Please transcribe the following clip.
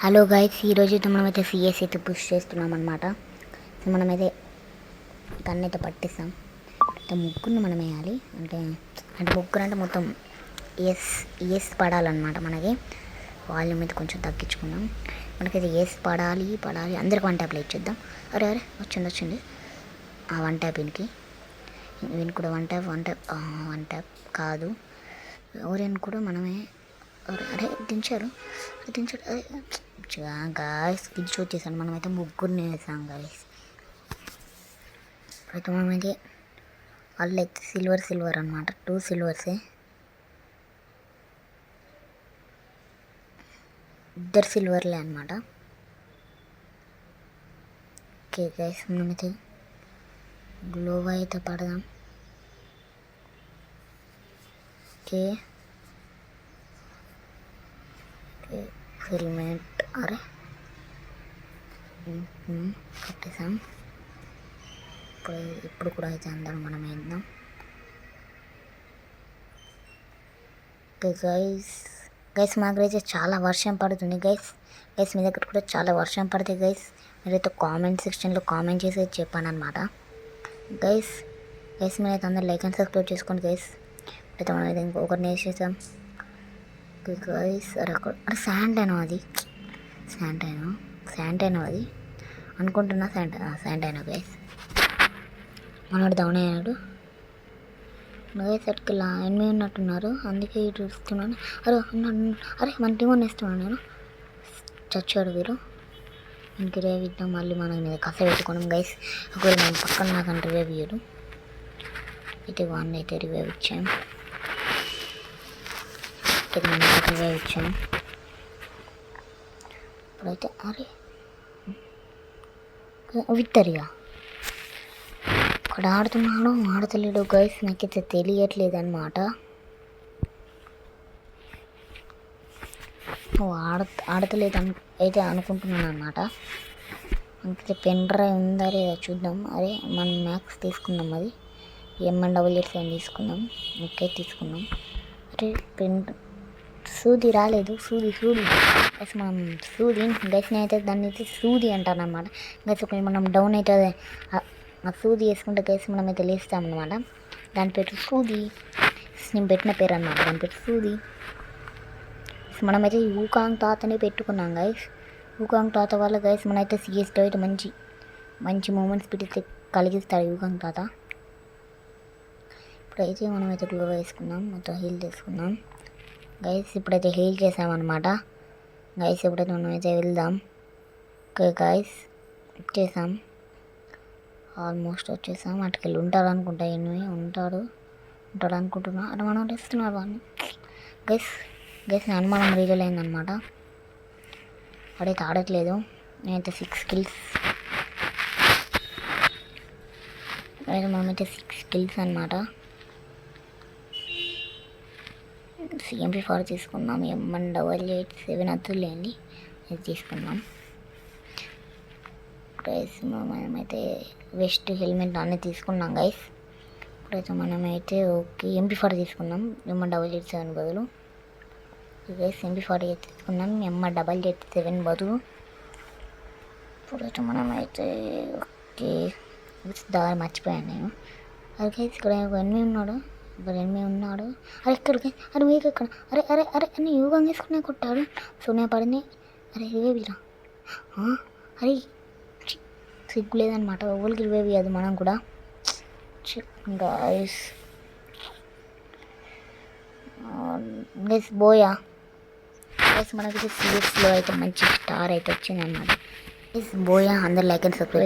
Hello guys, ఈరోజు అయితే మనమైతే సిఎస్ అయితే పుష్ చేస్తున్నాం అనమాట. సో మనమైతే గన్ అయితే పట్టిస్తాం. అయితే ముగ్గురిని మనం వేయాలి. అంటే ముగ్గురు అంటే మొత్తం ఎస్ పడాలన్నమాట. మనకి వాల్యూమ్ అయితే కొంచెం తగ్గించుకుందాం. మనకైతే ఎస్ పడాలి. అందరికి వన్ ట్యాప్లో ఇచ్చేద్దాం. అరే వచ్చింది ఆ వన్ ట్యాప్ వీనికి కూడా వన్ ట్యాప్ కాదు. ఓరియన్ కూడా మనమే. అరే దించారు అరే గాయస్ గిడ్చి వచ్చేసాను. మనమైతే ముగ్గురిని వేసాం గాయస్. అయితే మనమైతే వాళ్ళు అయితే సిల్వర్ అనమాట. 2 సిల్వర్సే, ఇద్దరు సిల్వర్లే అనమాట. ఓకే గైస్, మనమైతే గ్లోవ్ అయితే పడదాం. ఓకే హెల్మెట్ అరే కట్టేసాం. ఇప్పుడు కూడా అయితే అందరం మనం వేద్దాం. గైస్ మా దగ్గర అయితే చాలా వర్షం పడుతుంది గైస్ మీ దగ్గర కూడా చాలా వర్షం పడుతుంది గైస్. మీరైతే కామెంట్ సెక్షన్లో కామెంట్ చేసి చెప్పాను అనమాట. గైస్ మీరైతే అందరూ లైక్ అండ్ సబ్స్క్రైబ్ చేసుకోండి గైస్. అయితే మనం అయితే ఇంకొకరిని వేసేసాం గైస్. అరే శాంటైనో అది అనుకుంటున్నా. శాంటైనో గైస్. మనోడు డౌన్ అయ్యాడు గైస్. అటుకెళ్ళి ఎనిమిది ఉన్నట్టున్నారు, అందుకే ఇటు చూస్తున్నాను. అరే మన టీం అని ఇస్తున్నాను నేను. చచ్చాడు వీరు. ఇంక రేవ్ ఇద్దాం. మళ్ళీ మనం మీద కస పెట్టుకున్నాం గైస్. ఒకవేళ మనం పక్కన నాకంటే రివేవ్ ఇయ్యడు. అయితే వన్ అయితే రివేవ్ ఇచ్చాం. ఇప్పుడైతే అరే విక్టరీగా ఇక్కడ ఆడతలేడు గైస్. నాకైతే తెలియట్లేదు అనమాట. ఆడతలేదు అయితే అనుకుంటున్నాను అనమాట. మనకైతే పెన్ డ్రైవ్ ఉందా లేదా చూద్దాం. అరే మనం మ్యాక్స్ తీసుకుందాం. అది MN887 తీసుకుందాం. ఓకే తీసుకుందాం. అరే సూది రాలేదు. సూది గైస్ మనం సూది గైస్ అయితే దాన్ని అయితే సూది అంటాను అనమాట గైస్. ఒకవేళ మనం డౌన్ అయితే ఆ సూది వేసుకుంటే గైస్ మనం అయితే లేస్తామన్నమాట. దాని పేరు సూది. నేను పెట్టిన పేరు అన్నమాట. దాని పేరు సూది. మనమైతే ఊకాంగ్ తాతనే పెట్టుకున్నాం గైస్. ఊకాంగ్ తాత వల్ల గైస్ మనైతే సిఎస్లో అయితే మంచి మూమెంట్స్ పెట్టి కలిగిస్తాడు ఊకాంగ్ తాత. ఇప్పుడైతే మనమైతే గ్లో వేసుకుందాం. మొత్తం హీల్ చేసుకుందాం గైస్. ఇప్పుడైతే హీల్ చేసామన్నమాట గైస్. ఇప్పుడైతే మనమైతే వెళ్దాం. ఓకే గైస్ వచ్చేసాం. ఆల్మోస్ట్ వచ్చేసాం. అటుకెళ్ళి ఉంటాడు అనుకుంటా. ఉంటాడు అనుకుంటున్నా. అనుమానం వేస్తున్నారు వాళ్ళు గైస్. నా అనుమానం రియల్ అయిందనమాట. వాడైతే ఆడట్లేదు. నేనైతే 6 kills. అయితే మనమైతే 6 kills అనమాట. MP4 తీసుకున్నాం. MN887 అద్దులేండి ఇది తీసుకున్నాం గైస్. మనమైతే వెస్ట్ హెల్మెట్ అన్నీ తీసుకున్నాం గైస్. ఇప్పుడైతే మనమైతే ఓకే MP4 తీసుకున్నాం. MN887 బదులు గైస్. MP4 తీసుకున్నాం MN887 బదులు. ఇప్పుడైతే మనమైతే ఓకే దారి మర్చిపోయాను నేను. అది గైస్ ఇక్కడ ఎనిమిది ఉన్నాడు. అరే ఎక్కడికి మీకు ఎక్కడ? అరే అన్ని యోగా వేసుకునే కొట్టాడు. సోనియా పడింది. అరే రివేవిరా. అరే సిగ్గు లేదనమాట. ఎవరికి రివేవ్ అది మనం కూడా. గైస్ బోయా గైస్ మనకి సిఎస్లో అయితే మంచి స్టార్ అయితే వచ్చింది అనమాట. బోయా అందరు లైక్ అండ్ సబ్స్క్రైబ్